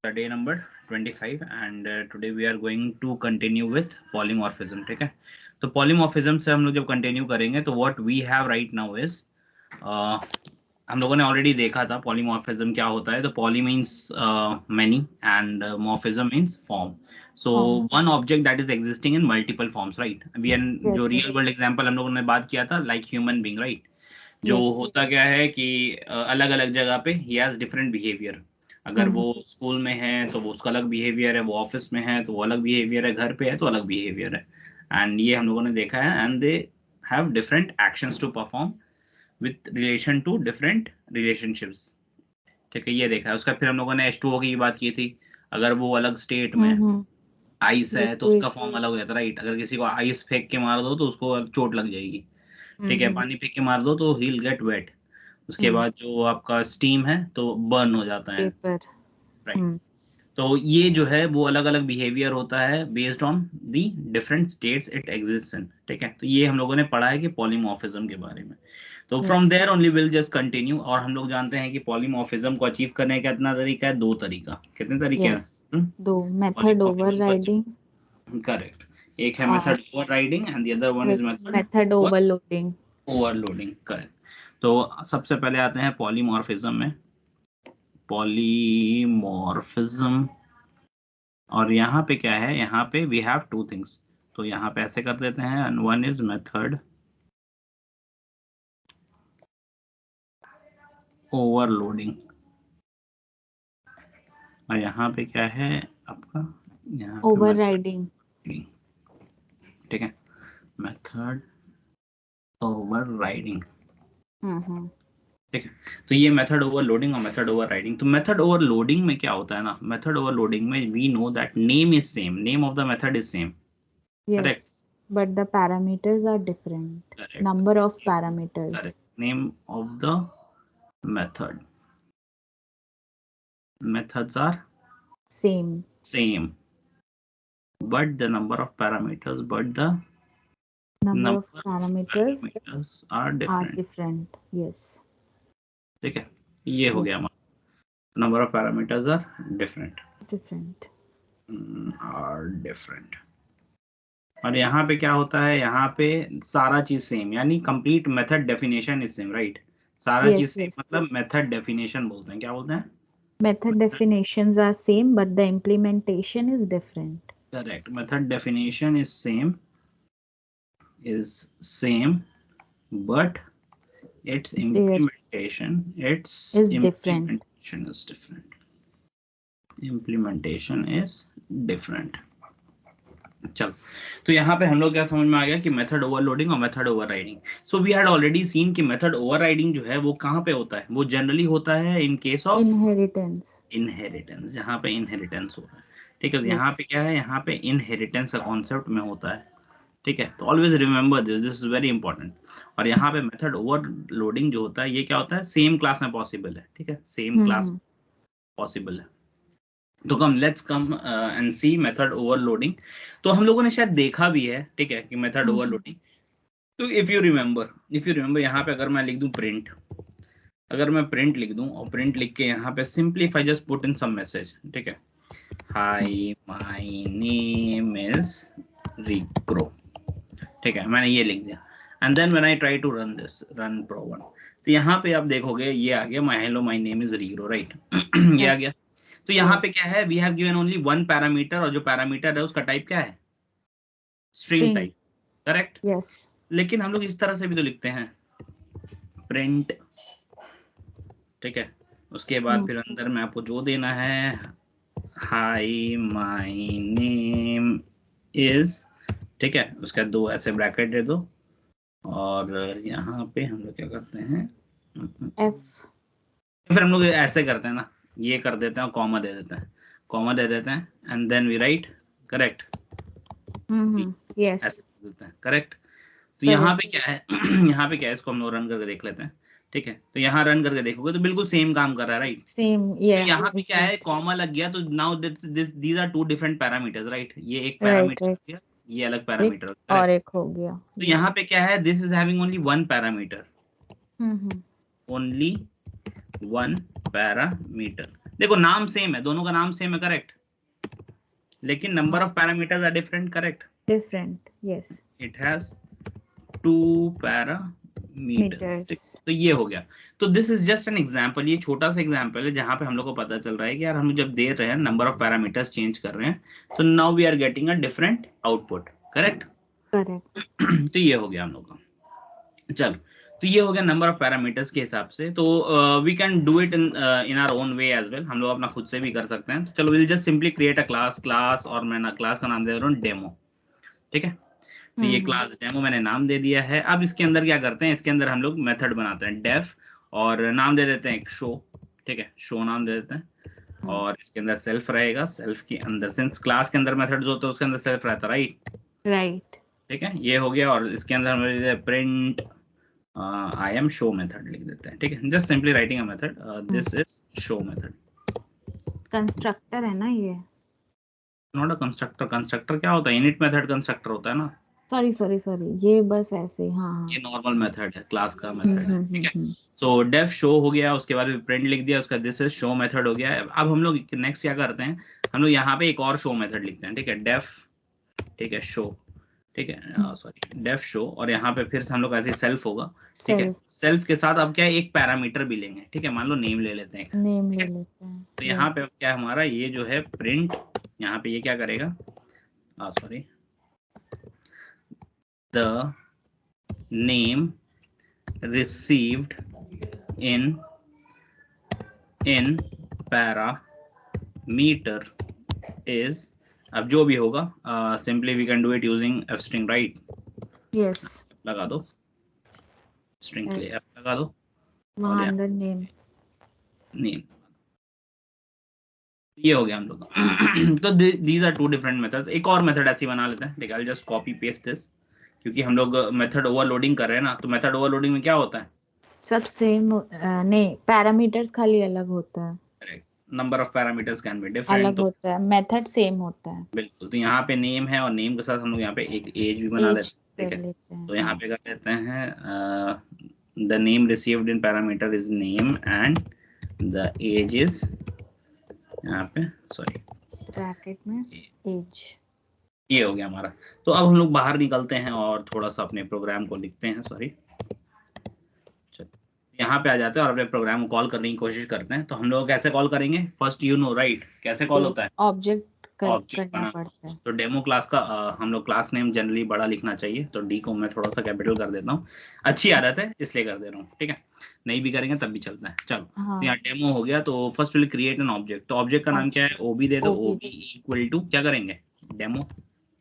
Day number 25 and today we are going to continue with polymorphism. ठीक है, तो polymorphism से हम लोग जब continue करेंगे तो what we have right now is हम लोगों ने already देखा था polymorphism क्या होता है. तो poly means many and morphism means form. So one object that is existing in multiple forms, right? अभी जो real world example हम लोगों ने बात किया था like human being, right? जो होता क्या है कि अलग अलग जगह पे he has different behavior. अगर वो स्कूल में है तो वो उसका अलग बिहेवियर है, वो ऑफिस में है तो वो अलग बिहेवियर है, घर पे है तो अलग बिहेवियर है. एंड ये हम लोगों ने देखा है and they have different actions to perform with relation to different relationships. ठीक है, ये देखा है. उसका फिर हम लोगों ने H2O की बात की थी. अगर वो अलग स्टेट में आइस है तो उसका फॉर्म अलग हो जाता है, राइट? अगर किसी को आइस फेंक के मार दो तो उसको चोट लग जाएगी. ठीक है, पानी फेंक के मार दो तो ही विल गेट वेट. उसके बाद जो आपका स्टीम है तो बर्न हो जाता है, राइट? तो ये जो है वो अलग अलग बिहेवियर होता है based on the different states it exist in. ठीक है, तो ये हम लोगों ने पढ़ा है कि पॉलीमॉर्फिज्म के बारे में. तो from there only will just continue. और हम लोग जानते हैं कि पॉलीमॉर्फिज्म को अचीव करने का कितना तरीका है? 2 तरीका. कितने तरीके हैं? 2. Method overriding. करेक्ट. एक है method overriding and the other one is method overloading. Overloading, correct. तो सबसे पहले आते हैं पॉलीमॉर्फिज्म में. पॉलीमॉर्फिज्म, और यहाँ पे क्या है? यहाँ पे वी हैव 2 थिंग्स. तो यहाँ पे ऐसे कर देते हैं and one is method overloading और यहाँ पे क्या है आपका? यहाँ पे ओवरराइडिंग. ठीक है, मेथड ओवरराइडिंग. ठीक है, तो ये मेथड ओवरलोडिंग और मेथड ओवरराइडिंग. तो मेथड ओवरलोडिंग में क्या होता है ना? मेथड ओवरलोडिंग में we know that name is same, name of the method is same. Yes, but the parameters are different. Correct. Number of parameters. Correct. Name of the method. Methods are same, but the number of parameters, number of parameters are different. Yes. ठीक है, ये हो गया हमारा. Number of parameters are different. Are different. और यहाँ पे क्या होता है? यहाँ पे सारा चीज सेम, यानी complete method definition is same, right? सारा चीज सेम मतलब मेथड डेफिनेशन बोलते हैं. क्या बोलते हैं? Method definitions are same, but the implementation is different. Correct. Method definition is same, but its implementation is different. Implementation is different. चलो, तो यहाँ पे हम लोग क्या समझ में आ गया कि मेथड ओवरलोडिंग और method overriding. So we had already seen कि मेथड ओवरराइडिंग जो है वो कहाँ पे होता है? वो जनरली होता है इन केस ऑफ इनहेरिटेंस, जहाँ पे इनहेरिटेंस हो रहा है. ठीक है, तो यहाँ पे क्या है? यहाँ पे इनहेरिटेंस का कॉन्सेप्ट में होता है. ठीक है, तो always remember this is very important. और यहाँ पे मेथड ओवरलोडिंग जो होता है ये क्या होता है? सेम क्लास में पॉसिबल है. ठीक है, सेम क्लास पॉसिबल है. तो let's come and see method overloading. तो हम लोगों ने शायद देखा भी है, ठीक है, कि मेथड ओवरलोडिंग. तो इफ यू रिमेंबर यहाँ पे अगर मैं लिख दूं प्रिंट, अगर मैं प्रिंट लिख दूं और प्रिंट लिख के यहाँ पे simply if I just put in some message, ठीक है, hi my name is Ricro. ठीक है, मैंने ये लिख दिया and then when I try to run this, run प्रो1, तो यहाँ पे आप देखोगे ये आ गया my name is Ricro, right? ये आ गया. तो यहाँ पे क्या है? We have given only one parameter और जो पैरामीटर है उसका टाइप क्या है? String type, correct? यस. लेकिन हम लोग इस तरह से भी तो लिखते हैं, प्रिंट. ठीक है, उसके बाद फिर अंदर में आपको जो देना है, हाय माय नेम इज, ठीक है, उसका 2 ऐसे ब्रैकेट दे दो और यहाँ पे हम लोग क्या करते हैं? F. फिर हम लोग ऐसे करते हैं ना, ये कर देते हैं और कॉमा दे देते हैं, and then we write, correct? Yes, ऐसे कर देते हैं, करेक्ट? तो यहाँ पे क्या है? यहाँ पे क्या है? इसको हम लोग रन करके देख लेते हैं. ठीक है, तो यहाँ रन करके देखोगे तो बिल्कुल सेम काम कर रहा है, राइट? सेम. तो यहाँ पे क्या है? कॉमा लग गया तो now these are 2 different parameters, right? ये एक पैरामीटर हो गया, ये अलग पैरामीटर और एक हो गया. तो यहाँ पे क्या है? This is having only one parameter, only one parameter. देखो नाम सेम है, दोनों का नाम सेम है, करेक्ट, लेकिन number of parameters are different, correct, Different, yes. It has 2 parameters. Meters. तो ये हो गया। तो this is just an example, ये छोटा सा एग्जांपल है जहां पे हम लोग को पता चल रहा है कि यार हम जब दे रहे हैं नंबर ऑफ पैरामीटर्स चेंज कर रहे हैं, तो now we are getting a different output, correct. Correct. तो ये हो गया हम लोग का। चलो, तो ये हो गया नंबर ऑफ पैरामीटर्स के हिसाब से। तो we can do it in our own way as well, हम लोग अपना खुद से भी कर सकते हैं। तो चलो, will just simply create a class, और मैं ना क्लास का नाम दे रहा हूँ डेमो, ठीक है। तो ये क्लास डेमो मैंने नाम दे दिया है। अब इसके अंदर क्या करते हैं, इसके अंदर हम लोग मेथड बनाते हैं डेफ, और नाम दे देते हैं एक शो, ठीक है, शो नाम दे देते हैं। और इसके अंदर सेल्फ रहेगा, सेल्फ के अंदर, सिंस क्लास के अंदर मेथड्स होते हैं उसके अंदर सेल्फ रहता है, Right. ठीक है, ये हो गया। और इसके अंदर हम print I am show method लिख देते हैं, ठीक है, just simply writing a method, this is show method. Constructor है ना ये? नॉट अ कंस्ट्रक्टर, कंस्ट्रक्टर क्या होता है, इनिट मेथड कंस्ट्रक्टर होता है ना। Sorry. ये बस ऐसे, हाँ ये नॉर्मल मेथड है, क्लास का हाँ. मेथड है, ठीक है। सो डेफ शो हो गया, उसके बाद प्रिंट लिख दिया, उसका दिस इज शो मेथड हो गया। अब हम लोग नेक्स्ट क्या करते हैं, हम लोग यहाँ पे एक और शो मेथड लिखते हैं, ठीक है, डेफ, ठीक है, शो, ठीक है, सॉरी डेफ शो, और यहाँ पे फिर से हम लोग ऐसे सेल्फ होगा, ठीक है। सेल्फ के साथ अब क्या है, एक पैरामीटर भी लेंगे, ठीक है, मान लो नेम ले लेते हैं, नेम ठीक ले है। लेते हैं। तो यहाँ पे क्या है हमारा, ये जो है प्रिंट, यहाँ पे ये क्या करेगा, sorry, the name received in parameter is, अब जो भी होगा, simply we can do it using f string, right? Yes. लगा दो string के लिए f लगा दो, वहाँ अंदर नेम ये हो गया हम लोग तो these are two different methods। एक और मेथड ऐसी बना लेते हैं, ठीक है, I'll just copy paste this, क्योंकि हम लोग मेथड ओवरलोडिंग कर रहे हैं ना। तो मेथड ओवरलोडिंग में क्या होता है, सब सेम नहीं, पैरामीटर्स खाली अलग होता है, number of parameters can be अलग डिफरेंट, तो होता है, मेथड सेम होता है। बिल्कुल। तो यहाँ पे नेम है, और नेम के साथ हम लोग यहाँ पे एक एज भी बना लेते हैं, ठीक है। तो यहाँ पे कर लेते हैं the name received in parameter is name and the age is, यहाँ पे सॉरी ब्रैकेट में एज। ये हो गया हमारा। तो अब हम लोग बाहर निकलते हैं और थोड़ा सा अपने प्रोग्राम को लिखते हैं, सॉरी, यहाँ पे आ जाते हैं और अपने प्रोग्राम को कॉल करने की कोशिश करते हैं। तो हम लोग कैसे कॉल करेंगे, फर्स्ट यू नो राइट, कैसे कॉल होता है, ऑब्जेक्ट करना पड़ता है। तो डेमो क्लास का हम लोग क्लास नेम जनरली बड़ा लिखना चाहिए, तो डी को मैं थोड़ा सा कैपिटल कर देता हूँ, अच्छी आदत है इसलिए कर दे रहा हूँ, ठीक है, नहीं भी करेंगे तब भी चलता है। चलो, तो यहाँ डेमो हो गया। तो first will create an object, तो ऑब्जेक्ट का नाम क्या है, ओबी दे दो, ओबी इक्वल टू क्या करेंगे, डेमो,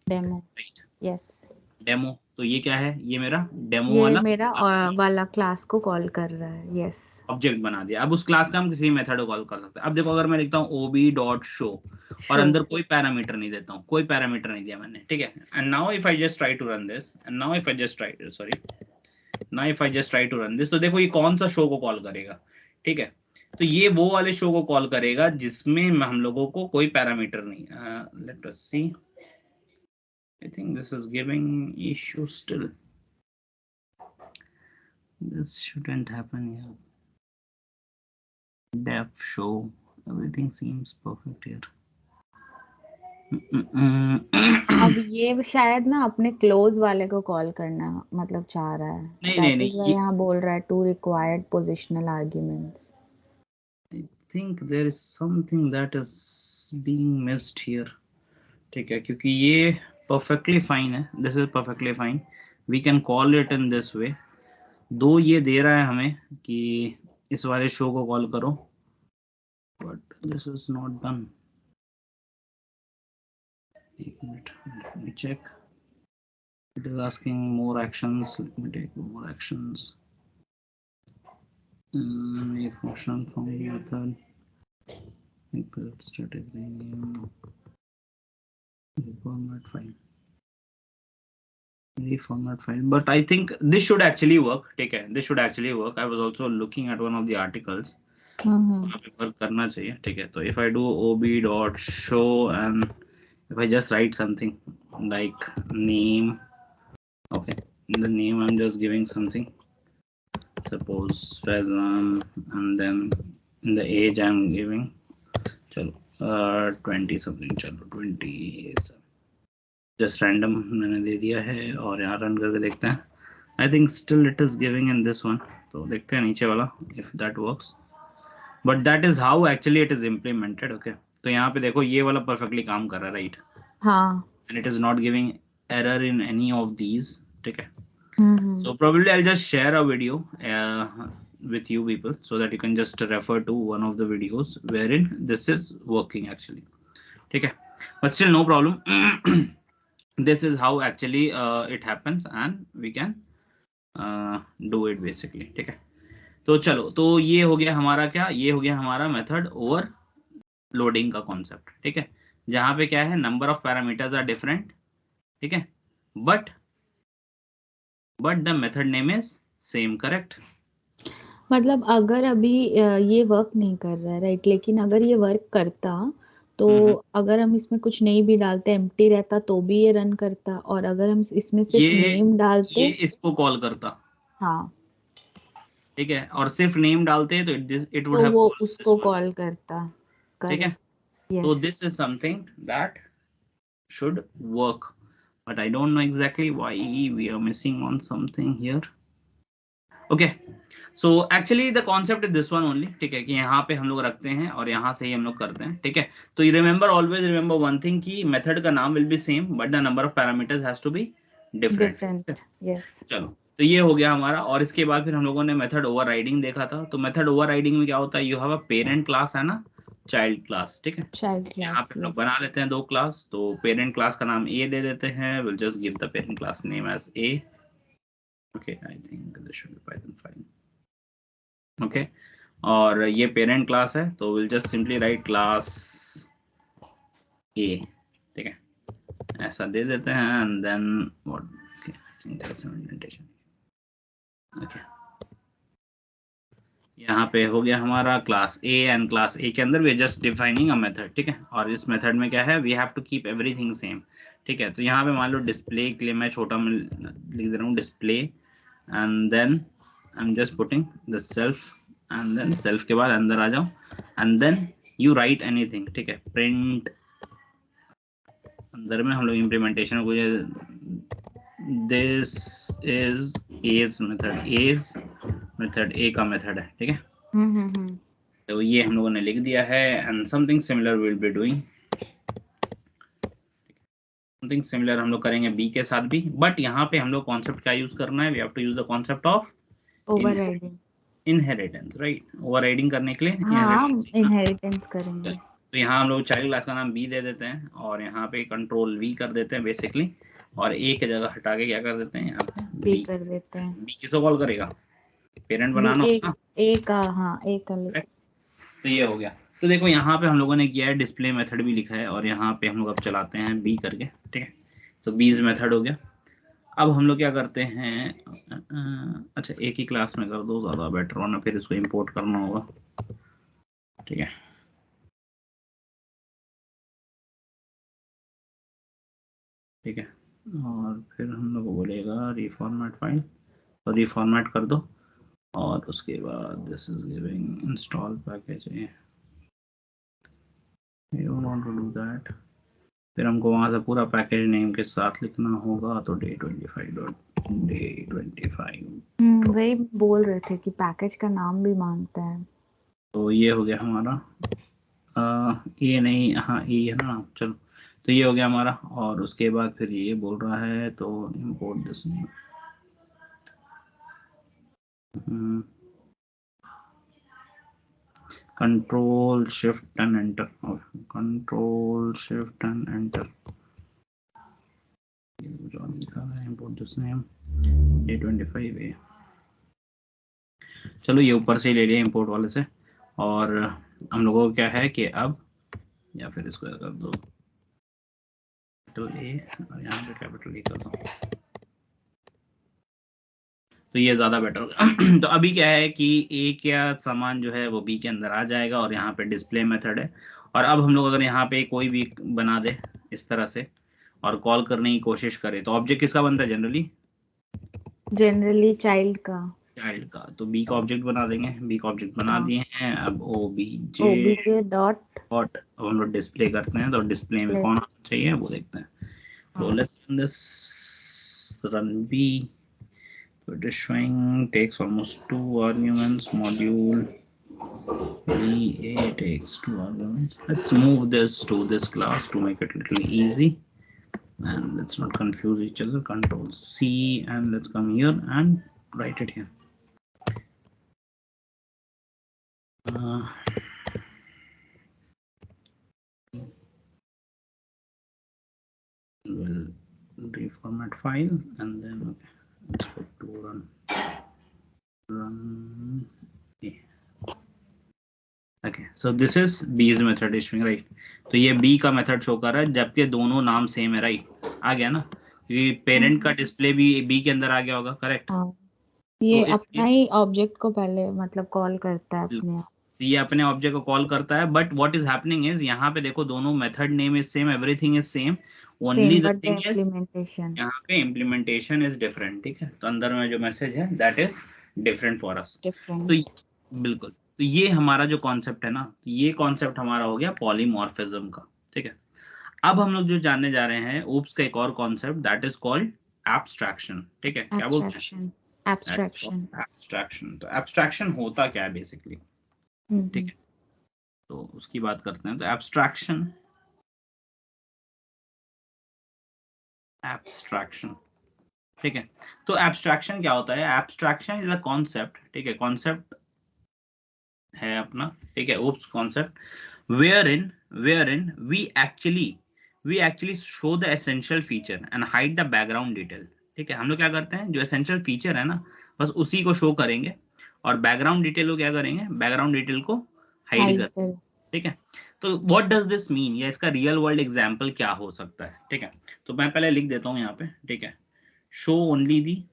राइट, यस, डेमो। तो ये क्या है, ये मेरा डेमो ये वाला मेरा वाला क्लास को कॉल कर रहा है, यस, ऑब्जेक्ट बना दिया। अब उस क्लास का हम किसी मेथड को कॉल कर सकते हैं। अब देखो, अगर मैं लिखता हूँ ob.show और अंदर कोई पैरामीटर नहीं देता हूँ, कोई पैरामीटर नहीं दिया मैंने, ठीक है। And now if I just try to run this, and now if I just try to run this, तो देखो ये कौन सा शो को कॉल करेगा, ठीक है। तो ये वो वाले शो को कॉल करेगा जिसमें हम लोगों को कोई पैरामीटर नहीं। Let us see, I think this is giving issue still, this shouldn't happen here. Def show, everything seems perfect here. अब ये शायद ना अपने क्लोज वाले को कॉल करना मतलब चाह रहा है, नहीं यहाँ बोल रहा है two required positional arguments. I think there is something that is being missed here, ठीक है, क्योंकि ये perfectly fine है, this is perfectly fine, we can call it in this way। दो ये दे रहा है हमें कि इस वाले शो को कॉल करो, but this is not done। एक minute, let me check, it is asking more actions, let me take more actions। ये function from method, static name, reformat file, but I think this should actually work, ठीक है, this should actually work। I was also looking at one of the articles, work करना चाहिए, ठीक है। तो if I do ob.show and if I just write something like name, okay, in the name I'm just giving something, suppose Fazan, and then in the age I'm giving चलो 20 something, चलो 20 just random मैंने दे दिया है और यहाँ run करके देखते हैं। I think still it is giving in this one, तो देखते हैं नीचे वाला if that works, but that is how actually it is implemented. Okay, तो यहाँ पे देखो ये वाला परफेक्टली काम कर रहा है, राइट? हाँ। And it is not giving error in any of these, ठीक है? So hmm. probably I'll just share a video with you people so that you can just refer to one of the videos wherein this is working actually. Okay, but still no problem. This is how actually it happens and we can do it basically. ठीक है, तो चलो, तो ये हो गया हमारा क्या, ये हो गया हमारा मेथड ओवर लोडिंग का कॉन्सेप्ट। ठीक है, जहां पे क्या है, number of parameters are different, ठीक है, but the method name is same, correct? मतलब अगर अभी ये वर्क नहीं कर रहा है, राइट, लेकिन अगर ये वर्क करता तो अगर हम इसमें कुछ नहीं भी डालते, एम्प्टी रहता, तो भी ये रन करता, और अगर हम इसमें सिर्फ नेम डालते, ये इसको कॉल करता, हाँ, ठीक है, और सिर्फ नेम डालते तो इट वुड तो हैव वो कॉल्ड दिस उसको वन, कॉल करता। ठीक है? करेक्ट। तो yes. This is something that should work, but I don't know exactly why we are missing on something here. Okay, so actually the concept is this one only, ठीक है, कि यहाँ पे हम लोग रखते हैं और यहाँ से ही हम लोग करते हैं, ठीक है? तो you remember, always remember one thing कि मेथड का नाम will be same but the number of parameters has to be different. Different. Yes. चलो, तो ये हो गया हमारा, और इसके बाद फिर हम लोगों ने मेथड ओवरराइडिंग देखा था। तो मेथड ओवरराइडिंग में क्या होता है, you have a parent class है ना, चाइल्ड क्लास, ठीक है? चाइल्ड यहाँ क्लास। पे हम लोग यस। बना लेते हैं दो क्लास, तो पेरेंट क्लास का नाम ए दे देते हैं, will just give the parent class name as A. Okay, I think this should be Python file. Okay, और ये पेरेंट क्लास है, तो will just simply write class A, ठीक है, ऐसा दे देते हैं, and then what, okay, I think there is some indentation. Okay, यहाँ पे हो गया हमारा class A, and class A के अंदर we just defining a method, ठीक है? और इस मेथड में क्या है, we have to keep everything same, ठीक है? तो यहाँ पे मान लो डिस्प्ले के लिए मैं छोटा में लिख दे रहा हूँ display, and then I am just putting the self, and then self के बाद अंदर आ जाओ, and then you write anything, ठीक है? प्रिंट, अंदर में हम लोग इम्प्लीमेंटेशन को, this is as method, as method A का मेथड है, ठीक है? तो ये हम लोगों ने लिख दिया है, and something similar will be doing, something similar हम लोग करेंगे बी के साथ भी, बट यहाँ पे हम लोग कॉन्सेप्ट क्या यूज करना है, we have to use the concept of overriding. Inheritance, right? Overriding करने के लिए हाँ, इनहेरिटेंस। इनहेरिटेंस करेंगे। तो यहाँ हम लोग चाइल्ड क्लास का नाम बी दे देते हैं, और यहाँ पे कंट्रोल वी कर देते हैं बेसिकली, और ए की जगह हटा के क्या कर देते हैं, यहाँ पे बी बी कर देते हैं। बी किसको कॉल करेगा, पेरेंट बी बनाना एक, होगा। ए का, हाँ, ए का तो ये हो गया। तो देखो यहाँ पे हम लोगों ने किया है, डिस्प्ले मेथड भी लिखा है, और यहाँ पे हम लोग अब चलाते हैं बी करके, ठीक है? तो बीज मेथड हो गया। अब हम लोग क्या करते हैं, अच्छा एक ही क्लास में कर दो, ज़्यादा बेटर होना, फिर इसको इंपोर्ट करना होगा, ठीक है? ठीक है, और फिर हम लोग बोलेगा रीफॉर्मेट फाइल, तो रीफॉर्मेट कर दो, और उसके बाद this is giving install package, you don't want to do that. फिर हमको वहां से पूरा पैकेज नेम के साथ लिखना होगा, तो day25 वही बोल रहे थे कि पैकेज का नाम भी मांगता है। तो ये हो गया हमारा, ये नहीं, हाँ ये है ना, चलो, तो ये हो गया हमारा, और उसके बाद फिर ये बोल रहा है, तो import this, control shift and enter, control shift and enter, जो लिखा है इंपोर्ट दिस नेम day25 चलो ये ऊपर से ले लिया इंपोर्ट वाले से, और हम लोगों को क्या है कि अब, या फिर इसको कर दो कैपिटल ए, और यहाँ पे कैपिटल ए कर दो, तो ये ज्यादा बेटर होगा। तो अभी क्या है कि ए क्या सामान जो है वो बी के अंदर आ जाएगा, और यहाँ पे डिस्प्ले मेथड है, और अब हम लोग अगर यहाँ पे कोई भी बना दे इस तरह से और कॉल करने की कोशिश करे, तो ऑब्जेक्ट किसका बनता है जनरली? जनरली चाइल्ड का। चाइल्ड का, तो बी का ऑब्जेक्ट बना देंगे, बी का ऑब्जेक्ट बना दिए हैं। अब obj डॉट डॉट हम लोग डिस्प्ले करते हैं, तो डिस्प्ले में कौन आना चाहिए वो देखते हैं। So let's run this, run b. It is showing takes almost 2 arguments. Module ba takes 2 arguments. Let's move this to this class to make it a little easy, and let's not confuse each other. Control C, and let's come here and write it here. We'll reformat file and then expect to run okay. So this is b's method is showing, right? तो ये b का method show कर रहा है, जबकि दोनों नाम same है, राइट? आ गया ना, क्योंकि पेरेंट का डिस्प्ले भी b के अंदर आ गया होगा, करेक्ट? ये तो अपना ही ऑब्जेक्ट को पहले मतलब कॉल करता है अपने आप। ये अपने ऑब्जेक्ट को कॉल करता है, but what is happening is यहाँ पे देखो दोनों method name is same, everything is same, only the thing is यहाँ पे इम्प्लीमेंटेशन इज डिफरेंट, ठीक है? तो अंदर में जो मैसेज है that is different for us. तो बिल्कुल, तो ये हमारा जो कॉन्सेप्ट है ना, ये कॉन्सेप्ट हमारा हो गया पॉलीमॉर्फिज्म का, ठीक है? अब हम लोग जो जानने जा रहे हैं ओप्स का एक और concept, that is called abstraction, ठीक है? क्या बोलते हैं? एब्स्ट्रैक्शन। तो एब्स्ट्रैक्शन होता क्या है बेसिकली, ठीक है? तो उसकी बात करते हैं। तो एब्स्ट्रैक्शन ठीक है? तो एब्स्ट्रैक्शन क्या होता है? एब्स्ट्रैक्शन इज अ कॉन्सेप्ट, ठीक है? कॉन्सेप्ट है अपना, ठीक है? OOPs concept wherein we actually show the essential feature and hide the background detail, ठीक है? हम लोग क्या करते हैं, जो essential feature है ना, बस उसी को शो करेंगे, और बैकग्राउंड डिटेल को क्या करेंगे, बैकग्राउंड डिटेल को हाइड कर, ठीक है? तो व्हाट डज दिस मीन, या इसका रियल वर्ल्ड एग्जांपल क्या हो सकता है, ठीक है? तो मैं पहले लिख देता हूँ यहाँ पे, ठीक है? Show only the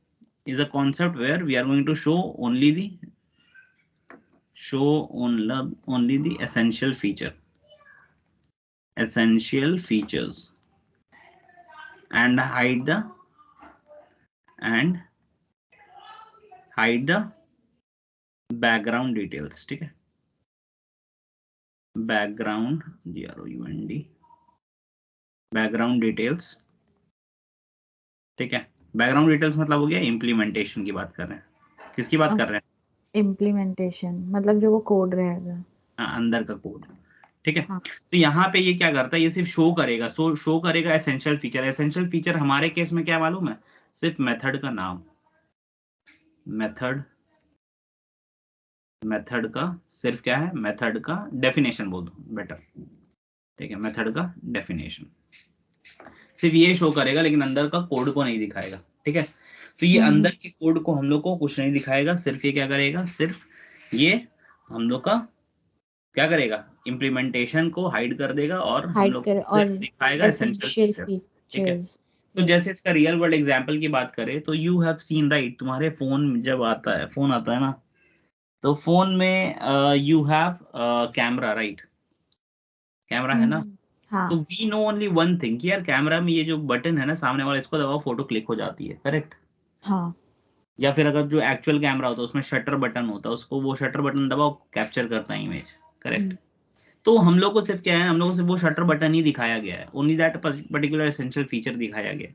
is a concept where we are going to show only the essential features and hide the background details, ठीक है? background details, ठीक है? बैकग्राउंड डिटेल्स मतलब हो गया इम्प्लीमेंटेशन की बात कर रहे हैं। किसकी बात कर रहे हैं? इम्प्लीमेंटेशन मतलब जो वो कोड रहेगा, अंदर का कोड, ठीक है? तो यहाँ पे ये क्या करता है, ये सिर्फ शो करेगा, शो करेगा एसेंशियल फीचर। एसेंशियल फीचर हमारे केस में क्या मालूम है? सिर्फ मेथड का नाम, मेथड का सिर्फ क्या है, मेथड का डेफिनेशन बोल दो बेटर, ठीक है? मेथड का डेफिनेशन सिर्फ ये शो करेगा, लेकिन अंदर का कोड को नहीं दिखाएगा, ठीक है? तो ये अंदर के कोड को हम लोग को कुछ नहीं दिखाएगा, सिर्फ ये क्या करेगा, सिर्फ ये हम लोग का क्या करेगा, इम्प्लीमेंटेशन को हाइड कर देगा, और हम लोग सिर्फ दिखाएगा एसेंशियल फीचर, ठीक है? तो जैसे इसका रियल वर्ल्ड एग्जांपल की बात करें, तो यू हैव सीन, राइट? तुम्हारे फोन जब आता है, फोन आता है ना, तो फोन में you have camera, right? Camera है ना? तो we know only one thing कि यार कैमरा में ये जो बटन है ना सामने वाला, इसको दबाओ फोटो क्लिक हो जाती है, करेक्ट? हाँ। या फिर अगर जो एक्चुअल कैमरा होता है उसमें शटर बटन होता है, उसको वो शटर बटन दबाओ कैप्चर करता है इमेज, करेक्ट? तो हम लोग को सिर्फ क्या है, हम लोग को सिर्फ वो शटर बटन ही दिखाया गया है, only that particular essential feature दिखाया गया।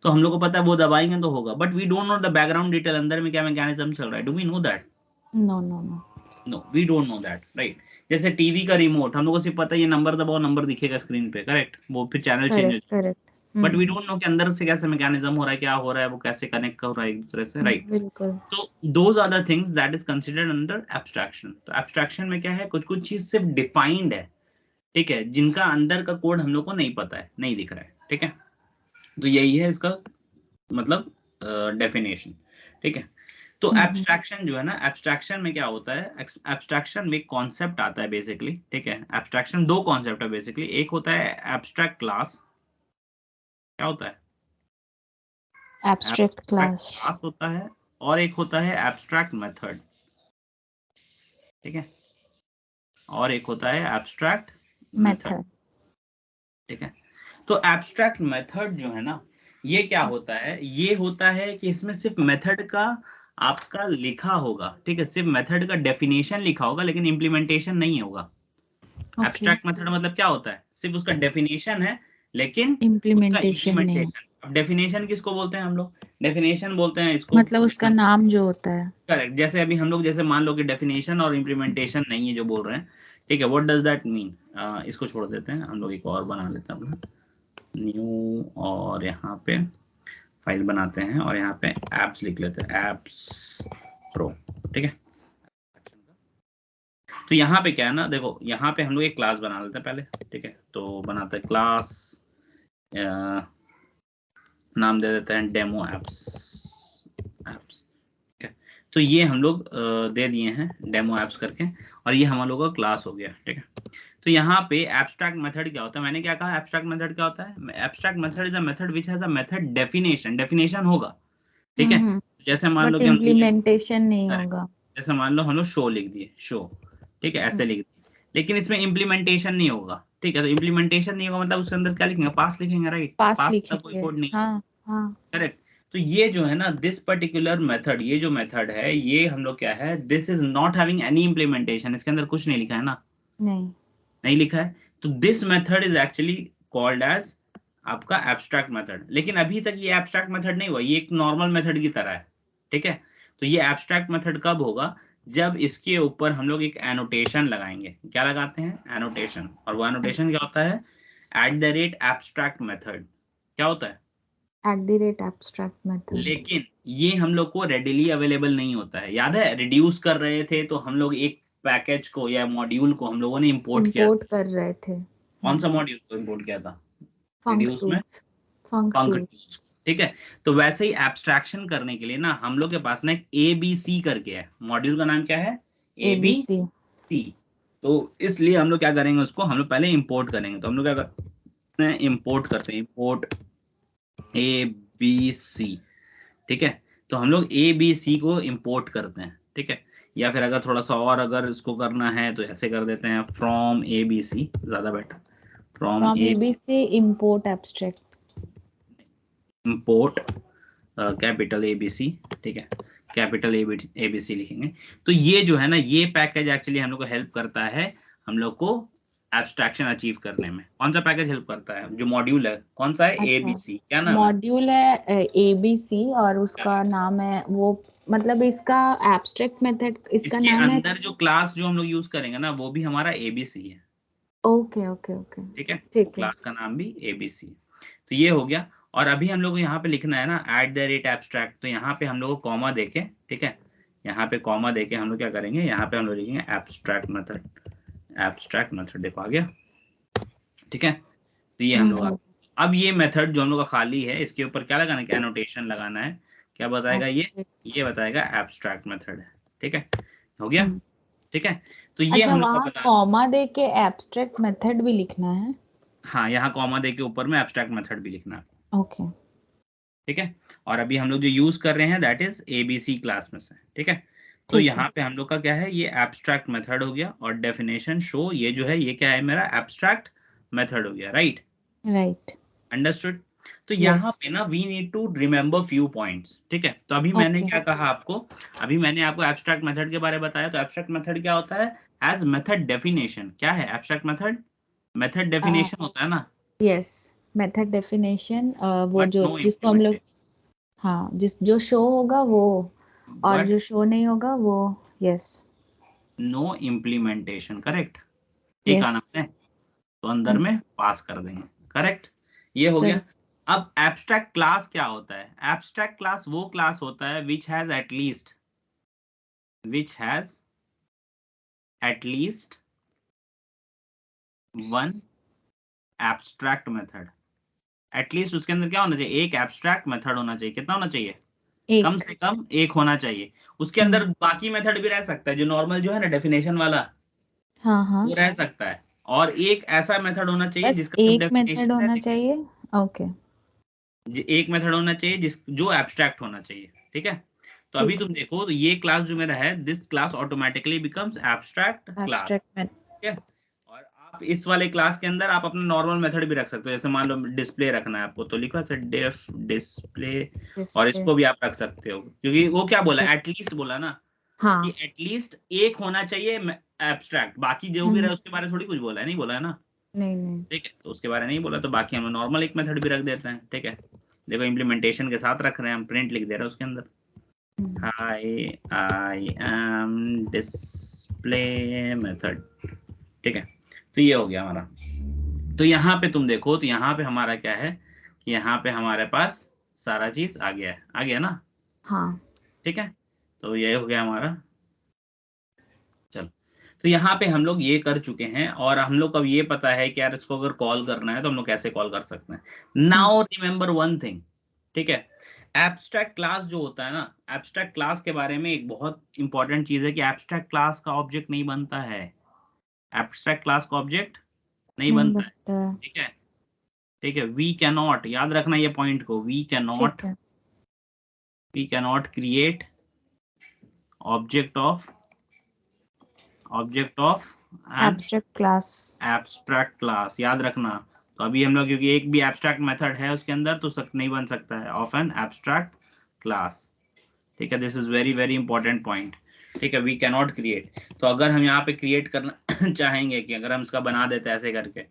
तो हम लोग को पता है वो दबाएंगे तो होगा, but we don't know the background detail, अंदर में क्या मैकेनिज्म चल रहा है। Do we know that? No, we don't know that, right? जैसे टीवी का रिमोट, हम लोग को सिर्फ पता है ये नंबर दबाओ, नंबर दिखेगा स्क्रीन पे, करेक्ट? वो फिर चैनल चेंज हो जाएगा, बट वी डोंट नो कि अंदर से कैसे मैकेनिज्म हो रहा है, क्या हो रहा है, वो कैसे कनेक्ट हो रहा है एक दूसरे से, राइट? तो those are the things that is considered under abstraction. तो एब्स्ट्रैक्शन में क्या है, कुछ कुछ चीज सिर्फ डिफाइंड है, ठीक है? जिनका अंदर का कोड हम लोग को नहीं पता है, नहीं दिख रहा है, ठीक है? तो यही है इसका मतलब डेफिनेशन, ठीक है? तो एब्स्ट्रैक्शन जो है ना, एब्स्ट्रैक्शन में क्या होता है, एब्स्ट्रैक्शन में कॉन्सेप्ट आता है बेसिकली, ठीक है? एब्स्ट्रैक्शन दो कॉन्सेप्ट है बेसिकली, एक होता है एब्स्ट्रैक्ट क्लास, क्या होता है? एब्स्ट्रैक्ट क्लास होता है, और एक होता है एब्स्ट्रैक्ट मेथड, ठीक है? और एक होता है एब्स्ट्रैक्ट मेथड, ठीक है? तो एब्स्ट्रैक्ट मेथड जो है ना, ये क्या होता है, ये होता है कि इसमें सिर्फ मेथड का आपका लिखा होगा, ठीक है, सिर्फ मेथड का डेफिनेशन लिखा होगा लेकिन इम्प्लीमेंटेशन नहीं होगा। एब्स्ट्रैक्ट मेथड मतलब क्या होता है, सिर्फ उसका डेफिनेशन है लेकिन उसका इम्प्लीमेंटेशन नहीं, इम्प्लीमेंटेशन। अब डेफिनेशन किसको बोलते हैं हम लोग, डेफिनेशन बोलते हैं इसको, मतलब उसका नाम जो होता है। करेक्ट। जैसे अभी हम लोग जैसे मान लो कि डेफिनेशन और इम्प्लीमेंटेशन नहीं है जो बोल रहे हैं, ठीक है, व्हाट डज दैट मीन। इसको छोड़ देते हैं, हम लोग एक और बना लेते हैं अपना न्यू, और यहाँ पे फाइल बनाते हैं और यहाँ पे एप्स लिख लेते हैं, एप्स प्रो, ठीक है। तो यहाँ पे क्या है ना, देखो यहाँ पे हम लोग एक क्लास बना लेते हैं पहले, ठीक है। तो बनाते हैं क्लास, नाम दे देते हैं डेमो एप्स, एप्स, ठीक है। तो ये हम लोग दे दिए हैं डेमो एप्स करके, और ये हम लोगों का क्लास हो गया, ठीक है। तो यहाँ पे एब्स्ट्रैक्ट मेथड क्या होता है, मैंने क्या कहा, एब्स्ट्रैक्ट मेथड क्या होता है, abstract method is a method which has a method definition, definition होगा, ठीक है। जैसे मान लो बट कि हम लोग इम्प्लीमेंटेशन नहीं होगा। जैसे मान लो हम लोग शो लिख दिए, शो, ठीक है, ऐसे लिख दिए, लेकिन इसमें इम्प्लीमेंटेशन नहीं होगा, ठीक है। तो इम्प्लीमेंटेशन नहीं होगा मतलब उसके अंदर क्या लिखेंगे, पास लिखेंगे, राइट, पास पास मतलब कोई लिखेंगे। कोड नहीं, हाँ हाँ। करेक्ट। तो ये जो है ना, दिस पर्टिकुलर मेथड, ये जो मेथड है, ये हम लोग क्या है, this is not having any implementation, इसके अंदर कुछ नहीं लिखा है ना, नहीं। नहीं लिखा है। तो this method is actually called as आपका एब्स्ट्रैक्ट मेथड। लेकिन अभी तक ये एब्स्ट्रैक्ट मेथड नहीं हुआ, ये एक नॉर्मल मेथड की तरह है, ठीक है। तो ये एब्स्ट्रैक्ट मेथड कब होगा, जब इसके ऊपर हम लोग एक एनोटेशन लगाएंगे। क्या लगाते हैं, एनोटेशन, और वो एनोटेशन क्या होता है, @abstract मेथड, क्या होता है, @abstract method। लेकिन ये हम लोग को रेडिली अवेलेबल नहीं होता है। याद है रिड्यूस कर रहे थे तो हम लोग एक पैकेज को या मॉड्यूल को हम लोगों ने इंपोर्ट किया था, इंपोर्ट कर रहे थे। कौन सा मॉड्यूल को इंपोर्ट किया था, फंक रिड्यूस में टूल्स। फंक फंक टूल्स। टूल्स, ठीक है। तो वैसे ही एब्स्ट्रैक्शन करने के लिए ना हम लोग के पास ना एक ABC करके है, मॉड्यूल का नाम क्या है, ABC। ABC। तो इसलिए हम लोग क्या करेंगे, उसको हम लोग पहले इंपोर्ट करेंगे। तो हम लोग क्या करते हैं, इंपोर्ट करते हैं, इंपोर्ट ABC, ठीक है। तो हम लोग ABC को इंपोर्ट करते हैं, ठीक है। या फिर अगर थोड़ा सा और अगर इसको करना है तो ऐसे कर देते हैं, फ्रॉम ABC, ज्यादा better, from from ABC import abstract. Import capital ABC, ठीक है, कैपिटल ABC लिखेंगे। तो ये जो है ना, ये पैकेज एक्चुअली हम लोग को हेल्प करता है हम लोग को एब्स्ट्रैक्शन अचीव करने में। कौन सा पैकेज हेल्प करता है, जो मॉड्यूल है कौन सा है, अच्छा, ABC, क्या नाम है, मॉड्यूल है ABC और उसका नाम है वो, मतलब इसका एब्स्ट्रैक्ट मेथड, इसका इसके नाम है। अंदर जो क्लास जो हम लोग यूज करेंगे ना, वो भी हमारा ABC है, ओके ओके ओके। ठीक है। वो ठीक है। क्लास का नाम भी ABC है। तो ये हो गया। और अभी हम लोग को यहाँ पे लिखना है ना @abstract, तो यहाँ पे हम लोग को कॉमा देके, ठीक है, यहाँ पे कॉमा देके हम लोग क्या करेंगे, यहाँ पे हम लोग लिखेंगे एब्स्ट्रैक्ट मेथड, एब्स्ट्रैक्ट मेथड, देखो आ गया, ठीक है। तो ये हम लोग अब ये मेथड जो हम लोग का खाली है, इसके ऊपर क्या लगाना है, एनोटेशन लगाना है। क्या बताएगा ये बताएगा एब्स्ट्रैक्ट मेथड है, ठीक है, हो गया, ठीक है। तो ये अच्छा, हम लोग का वहाँ बता, कॉमा दे के एब्स्ट्रैक्ट मेथड भी लिखना है। हाँ, यहाँ कॉमा दे के ऊपर में एब्स्ट्रैक्ट मेथड भी लिखना है, ओके। ठीक है। और अभी हम लोग जो यूज कर रहे हैं दैट इज ABC क्लास में से, ठीक है। तो ठीक है। यहाँ पे हम लोग का क्या है, ये एब्स्ट्रैक्ट मेथड हो गया, और डेफिनेशन शो, ये जो है ये क्या है, मेरा एब्स्ट्रैक्ट मेथड हो गया, राइट, राइट। अंडरस्टूड। तो यस। यहाँ पे ना we need to remember few points, ठीक है। तो अभी मैंने ओके। क्या कहा आपको, अभी मैंने आपको एब्स्ट्रैक्ट मेथड के बारे में बताया। तो एब्स्ट्रैक्ट मेथड क्या होता है, एज मेथड डेफिनेशन, क्या है एब्स्ट्रैक्ट मेथड, मेथड डेफिनेशन होता है ना, यस, मेथड डेफिनेशन, वो बट जो नो जिसको हम लोग, इम्प्लीमेंटेशन, हाँ, जो शो होगा वो, और बट जो शो नहीं होगा वो। यस। नो इम्प्लीमेंटेशन, करेक्ट, ठीक यस। आना है, तो अंदर में पास कर देंगे, करेक्ट, ये हो गया। कर। अब एब्स्ट्रैक्ट क्लास क्या होता है, एब्स्ट्रैक्ट क्लास वो क्लास होता है which has at least one abstract method. At least उसके अंदर क्या होना चाहिए, एक एब्स्ट्रैक्ट मेथड होना चाहिए। कितना होना चाहिए, कम एक। से कम एक होना चाहिए। उसके अंदर बाकी मेथड भी रह सकता है, जो नॉर्मल जो है ना डेफिनेशन वाला, हाँ हाँ। वो रह सकता है। और एक ऐसा मेथड होना चाहिए बस जिसका सिर्फ एक मेथड डेफिनेशन है, होना लेकिन चाहिए। ओके। एक मेथड होना चाहिए जो एब्स्ट्रैक्ट होना चाहिए, ठीक है। तो अभी ठीक तुम देखो, तो ये क्लास जो मेरा है, this class automatically becomes abstract है। क्लास, एब्स्ट्रैक्ट में। ठीक है। और आप इस वाले क्लास के अंदर आप अपना नॉर्मल मेथड भी रख सकते हो, जैसे मान लो डिस्प्ले रखना है आपको तो लिखो ऐसे डिफ डिस्प्ले, और इसको भी आप रख सकते हो, क्योंकि वो क्या बोला, एटलीस्ट बोला ना कि एटलीस्ट एक होना चाहिए एब्स्ट्रैक्ट, बाकी जो भी रहा उसके बारे में थोड़ी कुछ बोला है, नहीं बोला है ना, नहीं ठीक है, तो उसके बारे में नहीं बोला, तो बाकी हम नॉर्मल एक मेथड भी रख देते हैं, ठीक है। देखो इम्प्लीमेंटेशन के साथ रख रहे हैं हम, प्रिंट लिख दे रहे हैं उसके अंदर, high I am display method, ठीक है। तो ये हो गया हमारा। तो यहाँ पे तुम देखो तो यहाँ पे हमारा क्या है कि यहाँ पे हमारे पास सारा चीज आ गया है, आ गया ना, हाँ ठीक है। तो ये हो गया हमारा। चलो, तो यहाँ पे हम लोग ये कर चुके हैं, और हम लोग को अब ये पता है कि यार इसको अगर कॉल करना है तो हम लोग कैसे कॉल कर सकते हैं। नाउ रिमेंबर वन थिंग, ठीक है, एब्स्ट्रैक्ट क्लास जो होता है ना, एब्स्ट्रैक्ट क्लास के बारे में एक बहुत इंपॉर्टेंट चीज है कि एब्स्ट्रैक्ट क्लास का ऑब्जेक्ट नहीं बनता है, एब्स्ट्रैक्ट क्लास का ऑब्जेक्ट नहीं बनता है, ठीक है, ठीक है। वी कैन नॉट, याद रखना ये पॉइंट को, we can not create object of abstract class, याद रखना। तो अभी हम लोग, क्योंकि एक भी एब्स्ट्रैक्ट मेथड है उसके अंदर, तो नहीं बन सकता है ऑफ एन एब्स्ट्रैक्ट क्लास, ठीक है। This is very very important point, ठीक है। वी कैन नॉट क्रिएट, तो अगर हम यहाँ पे क्रिएट करना चाहेंगे कि अगर हम इसका बना देते हैं ऐसे करके,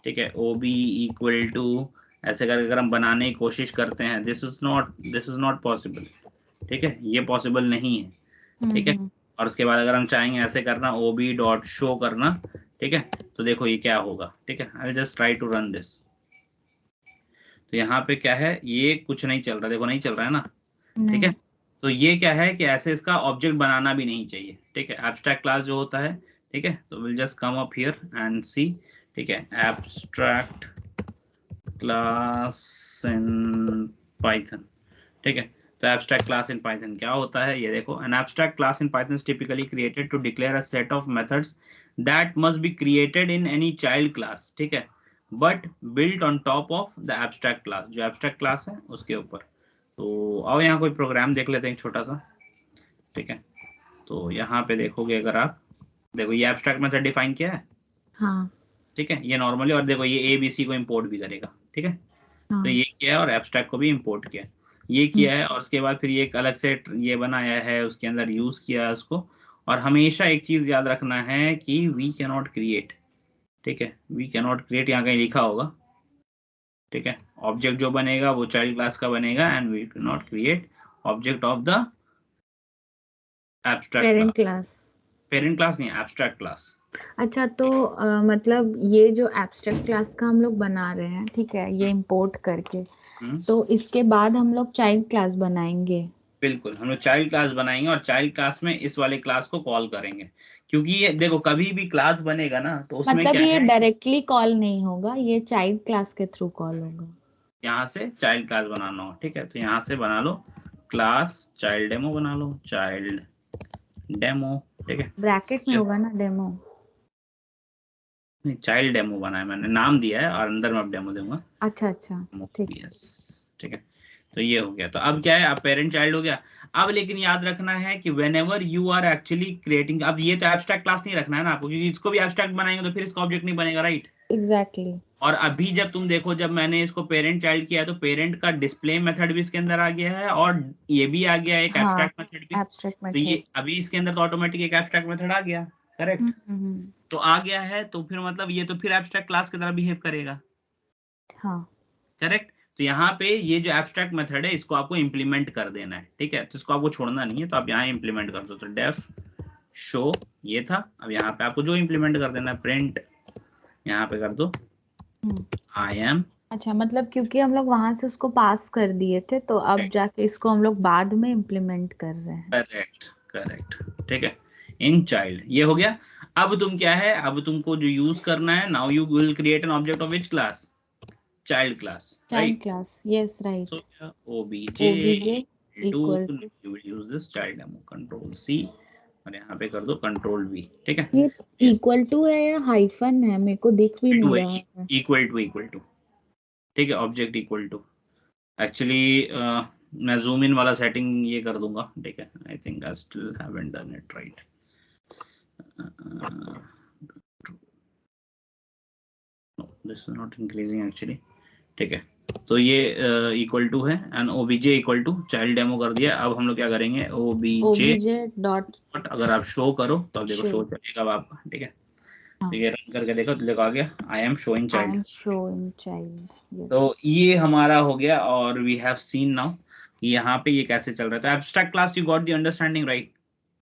ठीक है, ओ बी इक्वल टू ऐसे करके अगर हम बनाने की कोशिश करते हैं, दिस इज नॉट पॉसिबल, ठीक है, ये पॉसिबल नहीं है, ठीक है। और उसके बाद अगर हम चाहेंगे ऐसे करना ओ बी डॉट शो करना, ठीक है, तो देखो ये क्या होगा, ठीक है। I just try to run this, तो यहाँ पे क्या है, ये कुछ नहीं चल रहा, देखो नहीं चल रहा है ना, ठीक है। तो ये क्या है कि ऐसे इसका ऑब्जेक्ट बनाना भी नहीं चाहिए, ठीक है, एब्स्ट्रैक्ट क्लास जो होता है, ठीक है। तो will just come up here and see, ठीक है, एब्स्ट्रैक्ट क्लास इन पाइथन, ठीक है। तो एब्स्ट्रैक्ट क्लास इन पाइथन क्या होता है, ये देखो, an abstract class in Python is typically created to declare a set of methods that must be created in any child class, ठीक है, but built on top of the abstract class, जो abstract class है उसके ऊपर। तो आओ यहाँ कोई प्रोग्राम देख लेते हैं छोटा सा, ठीक है। तो यहाँ पे देखोगे अगर आप, देखो ये एब्स्ट्रैक्ट मेथड डिफाइन किया है, हाँ ठीक है, ये नॉर्मली, और देखो ये ABC को इंपोर्ट भी करेगा, ठीक है। तो ये किया है और एब्स्ट्रैक्ट को भी इंपोर्ट किया, ये किया है, और उसके बाद फिर ये एक अलग से ये बनाया है, उसके अंदर यूज किया है उसको। और हमेशा एक चीज याद रखना है कि वी कैन नॉट क्रिएट, ठीक है, वी कैन नॉट क्रिएट, यहाँ कहीं लिखा होगा, ठीक है। ऑब्जेक्ट जो बनेगा वो चाइल्ड क्लास का बनेगा, and we can not create object of the abstract class, parent class नहीं, एब्स्ट्रैक्ट क्लास। अच्छा, तो मतलब ये जो एब्स्ट्रैक्ट क्लास का हम लोग बना रहे हैं, ठीक है, ये इंपोर्ट करके, तो इसके बाद हम लोग चाइल्ड क्लास बनाएंगे। बिल्कुल, हम लोग चाइल्ड क्लास बनाएंगे, और चाइल्ड क्लास में इस वाले क्लास को कॉल करेंगे, क्योंकि ये देखो कभी भी क्लास बनेगा ना तो उसमें मतलब क्या ये है, डायरेक्टली कॉल नहीं होगा, ये चाइल्ड क्लास के थ्रू कॉल होगा। यहाँ से चाइल्ड क्लास बनाना हो, ठीक है, तो यहाँ से बना लो क्लास चाइल्ड डेमो, बना लो चाइल्ड डेमो, ठीक है, ब्रैकेट में होगा ना डेमो। नहीं, चाइल्ड डेमो बनाया मैंने, नाम दिया है और अंदर में अब डेमो दूंगा। अच्छा ठीक। यस, ठीक है। तो ये हो गया, तो अब क्या है, अब पेरेंट चाइल्ड हो गया। अब लेकिन याद रखना है कि whenever you are actually creating, अब ये तो एब्स्ट्रैक्ट क्लास नहीं रखना है ना आपको, क्योंकि इसको भी एब्स्ट्रैक्ट बनाएंगे तो फिर इसका ऑब्जेक्ट नहीं बनेगा, राइट। एग्जैक्टली। और अभी जब तुम देखो, जब मैंने इसको पेरेंट चाइल्ड किया तो पेरेंट का डिस्प्ले मेथड भी इसके अंदर आ गया है, और ये भी आ गया एक हाँ, एब्स्ट्रैक्ट मेथड भी। एब्स्ट्रैक्ट तो ये मेथड। अभी इसके अंदर तो ऑटोमेटिक एक एब्स्ट्रैक्ट मेथड आ गया, करेक्ट। तो आ गया है, तो फिर मतलब ये तो फिर एब्स्ट्रैक्ट क्लास की तरह बिहेव करेगा, हाँ करेक्ट। तो यहाँ पे ये जो एब्स्ट्रैक्ट मेथड है इसको आपको इंप्लीमेंट कर देना है, ठीक है, तो इसको आपको छोड़ना नहीं है, तो आप यहाँ इंप्लीमेंट कर दो, तो डेफ शो ये था। अब यहाँ पे आपको जो इंप्लीमेंट कर देना है, प्रिंट यहाँ पे कर दो आई एम। अच्छा, मतलब क्योंकि हम लोग वहां से उसको पास कर दिए थे, तो अब जाके इसको हम लोग बाद में इम्प्लीमेंट कर रहे हैं। करेक्ट करेक्ट, ठीक है, इन चाइल्ड ये हो गया। अब तुम क्या है, अब तुमको जो यूज करना है, now you will create an object of which class, child class, child right. Class, yes So right. obj OBJ into equal you will use this child demo, control C, और यहाँ पे कर दो कंट्रोल V, ठीक है। ये equal to है या हाइफन है, मेरे को दिख भी नहीं रहा है। इक्वल टू, ठीक है, ऑब्जेक्ट इक्वल टू। एक्चुअली मैं जूम इन वाला सेटिंग ये कर दूंगा, ठीक है। I think I still haven't done it right. This is not increasing actually, ठीक है। तो ये इक्वल टू है and OBJ equal to child demo कर दिया। अब हम लोग क्या करेंगे, ओबीजे डॉट अगर आप शो करो तो अब देखो शो, शो चलेगा अब आपका, ठीक है। तो ये रन करके देखो तो देखो आ गया I am showing I child. Am showing child. तो ये हमारा हो गया और वी हैव सीन नाउ यहाँ पे ये कैसे चल रहा था। Abstract class, you got the understanding right,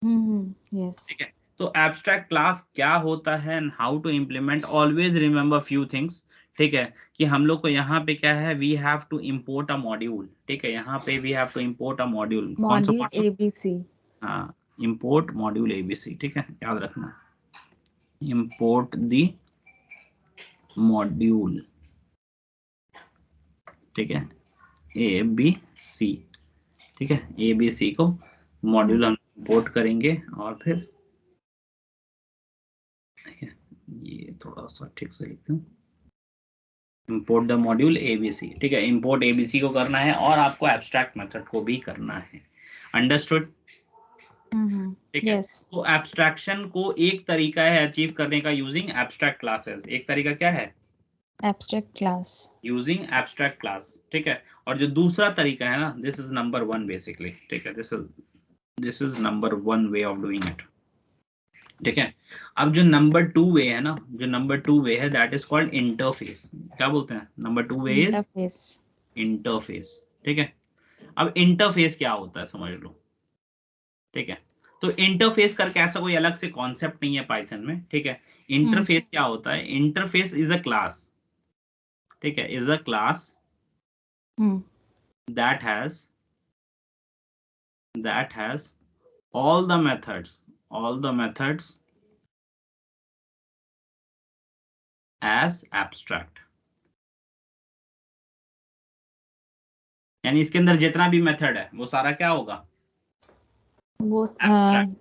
yes. ठीक है। तो एब्स्ट्रैक्ट क्लास क्या होता है and how to implement, always remember few things, ठीक है। कि हम लोग को यहाँ पे क्या है, we have to import a module, ठीक है। यहाँ पे we have to import a module, कौन सा मॉड्यूल मॉड्यूल, एबीसी। हाँ, इम्पोर्ट मॉड्यूल एबीसी, ठीक है, याद रखना, इम्पोर्ट द मॉड्यूल, ठीक है, ए बी सी, ठीक है। ए बी सी को मॉड्यूल हम इम्पोर्ट करेंगे और फिर, ठीक है, ये थोड़ा सा ठीक से लिखता हूँ, इम्पोर्ट द मॉड्यूल एबीसी, ठीक है। इम्पोर्ट एबीसी को करना है और आपको एब्स्ट्रैक्ट मेथड को भी करना है, अंडरस्टूड, ठीक है। यस। तो एब्स्ट्रैक्शन को एक तरीका है अचीव करने का यूजिंग एब्स्ट्रैक्ट क्लासेस, एक तरीका क्या है, abstract class. Using abstract class, ठीक है। और जो दूसरा तरीका है ना, this is number one basically, ठीक है, this is number one way of doing it, ठीक है। अब जो नंबर टू वे है ना, जो नंबर टू वे है दैट इज कॉल्ड इंटरफेस, क्या बोलते हैं, number two way is interface. Interface, ठीक है। अब इंटरफेस क्या होता है समझ लो, ठीक है। तो इंटरफेस करके ऐसा कोई अलग से कॉन्सेप्ट नहीं है पाइथन में, ठीक है। इंटरफेस क्या होता है, इंटरफेस इज अ क्लास, ठीक है, is a class that has all the methods as abstract, यानी इसके अंदर जितना भी मेथड है वो सारा क्या होगा, वो एब्स्ट्रैक्ट,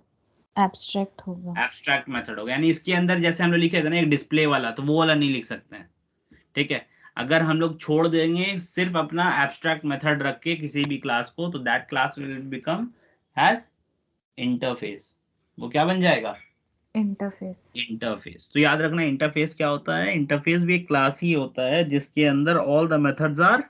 एब्स्ट्रैक्ट होगा। एब्स्ट्रैक्ट मेथड होगा। यानी इसके अंदर जैसे हम लोग लिखे थे ना एक डिस्प्ले वाला, तो वो वाला नहीं लिख सकते हैं, ठीक है। अगर हम लोग छोड़ देंगे सिर्फ अपना एब्स्ट्रैक्ट मेथड रख के किसी भी क्लास को, तो that class will become has interface, वो क्या बन जाएगा, इंटरफेस। इंटरफेस। तो याद रखना इंटरफेस क्या होता है, इंटरफेस भी एक क्लास ही होता है जिसके अंदर all the methods are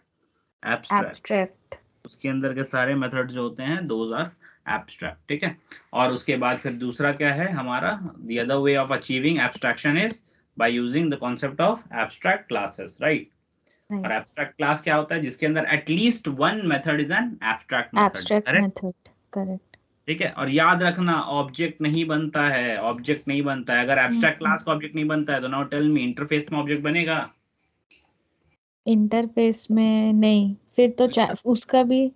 abstract, abstract. उसके अंदर के सारे मेथड्स जो होते हैं दोज आर एब्स्ट्रैक्ट, ठीक है। और उसके बाद फिर दूसरा क्या है हमारा, the other way of achieving abstraction is by using the concept of abstract classes, right. और एब्स्ट्रैक्ट क्लास क्या होता है, जिसके अंदर at least one method is an abstract method, abstract correct, method, correct. ठीक है। और याद रखना ऑब्जेक्ट नहीं बनता है, ऑब्जेक्ट नहीं बनता है, अगर एब्स्ट्रैक्ट क्लास का ऑब्जेक्ट नहीं बनता है तो नाउ टेल मी इंटरफेस में ऑब्जेक्ट बनेगा, इंटरफेस में नहीं, फिर तो उसका भी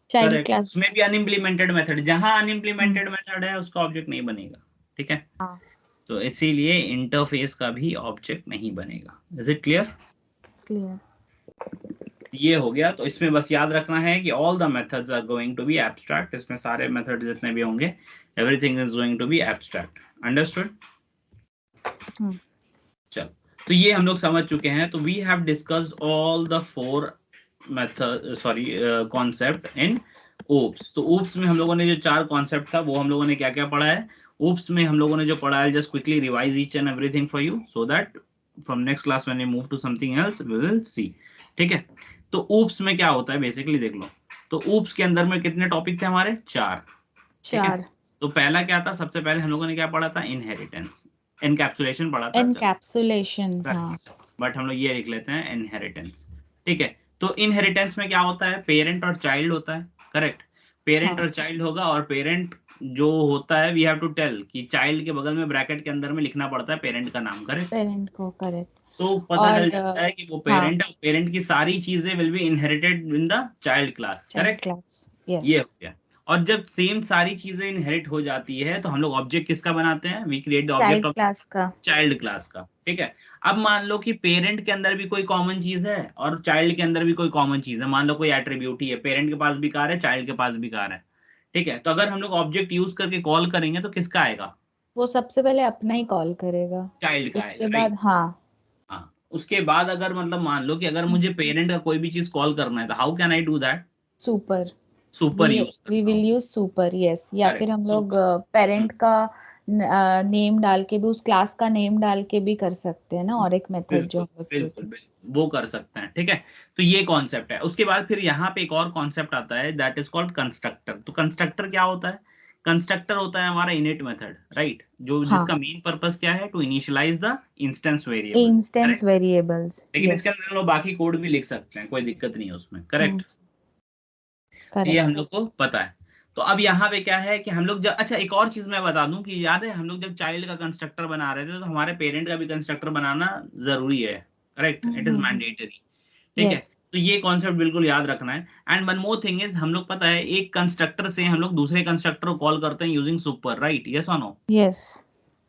चाइल्ड करेक्ट, क्लास। उसमें भी अनइम्प्लीमेंटेड मेथड, जहां अनइम्प्लीमेंटेड मेथड है उसका ऑब्जेक्ट नहीं बनेगा, ठीक है। हाँ, तो इसीलिए इंटरफेस का भी ऑब्जेक्ट नहीं बनेगा, इज इट क्लियर, क्लियर। ये हो गया। तो इसमें बस याद रखना है कि all the methods are going to be abstract, इसमें सारे मेथड जितने भी होंगे everything is going to be abstract, understood. चल, तो ये हम लोग समझ चुके हैं। तो we have discussed all the four method, sorry, concept in OOPs. तो ओप्स में हम लोगों ने जो चार कॉन्सेप्ट था वो हम लोगों ने क्या क्या पढ़ा है ओप्स में, हम लोगों ने जो पढ़ा है, just quickly revise each and everything for you so that from next class when we move to something else we will see, ठीक है। तो ओप्स में क्या होता है बेसिकली देख लो। तो ओप्स के अंदर में कितने टॉपिक थे हमारे, चार, ठीक है। चार। तो पहला क्या था, सबसे पहले हम लोगों ने क्या पढ़ा था, इनहेरिटेंस, एनकैप्सुलेशन पढ़ा था, एनकैप्सुलेशन, हाँ। बट हम लोग ये लिख लेते हैं इनहेरिटेंस, ठीक है। तो इनहेरिटेंस में क्या होता है, पेरेंट और चाइल्ड होता है, करेक्ट, पेरेंट और चाइल्ड होगा। और पेरेंट जो होता है वी हैव टू टेल कि चाइल्ड के बगल में ब्रैकेट के अंदर में लिखना पड़ता है पेरेंट का नाम, करेक्ट, पेरेंट को, करेक्ट। तो पता और चल जाता है कि वो हाँ, पेरेंट है, पेरेंट की सारी चीजें will be inherited in the child class, child correct, class, yes. ये हो गया। और जब सेम सारी चीजें इनहेरिट हो जाती है तो हम लोग ऑब्जेक्ट किसका बनाते हैं, we create the object child of class का। चाइल्ड क्लास का, ठीक है। अब मान लो कि पेरेंट के अंदर भी कोई कॉमन चीज है और चाइल्ड के अंदर भी कोई कॉमन चीज है, मान लो कोई एट्रीब्यूट ही है, पेरेंट के पास भी कार है, चाइल्ड के पास भी कार है, ठीक है। तो अगर हम लोग ऑब्जेक्ट यूज करके कॉल करेंगे तो किसका आएगा, वो सबसे पहले अपना ही कॉल करेगा, चाइल्ड का आएगा, उसके बाद राइट। हाँ। हाँ, उसके बाद अगर मतलब मान लो कि अगर मुझे पेरेंट का कोई भी चीज कॉल करना है तो how can I do that, super. Super we use we करता विल हूँ, यूज सुपर, यस। या फिर करेक्ट, हम लोग सुपर, पेरेंट का नेम डाल के भी, उस क्लास का नेम डाल के भी कर सकते हैं ना, और एक मेथड जो बिल्कुल हम लोग किए बिल्कुल थे। बिल्कुल वो कर सकते हैं, ठीक है। तो ये कॉन्सेप्ट है। उसके बाद फिर यहाँ पे एक और कॉन्सेप्ट आता है, दैट इज कॉल्ड कंस्ट्रक्टर। तो कंस्ट्रक्टर क्या होता है? कंस्ट्रक्टर होता है हमारा इनिट मेथड, राइट, जो हाँ, जिसका मेन पर्पस क्या है, to initialise the instance variable, instance correct. Variables, लेकिन इसके यस। अंदर हम लोग बाकी कोड भी लिख सकते हैं, कोई दिक्कत नहीं है उसमें, करेक्ट। ये करेक्ट। हम लोग को पता है। तो अब यहाँ पे क्या है कि हम लोग जब, अच्छा एक और चीज मैं बता दूं कि याद है हम लोग जब चाइल्ड का कंस्ट्रक्टर बना रहे थे तो हमारे पेरेंट का भी कंस्ट्रक्टर बनाना जरूरी है, करेक्ट, इट इज मैंडेटरी, ठीक है। यस, तो ये कॉन्सेप्ट बिल्कुल याद रखना है। And one more thing is, हम लोग पता है एक कंस्ट्रक्टर से हम लोग दूसरे कंस्ट्रक्टर को कॉल करते हैं यूजिंग सुपर, राइट, यस और नो, यस।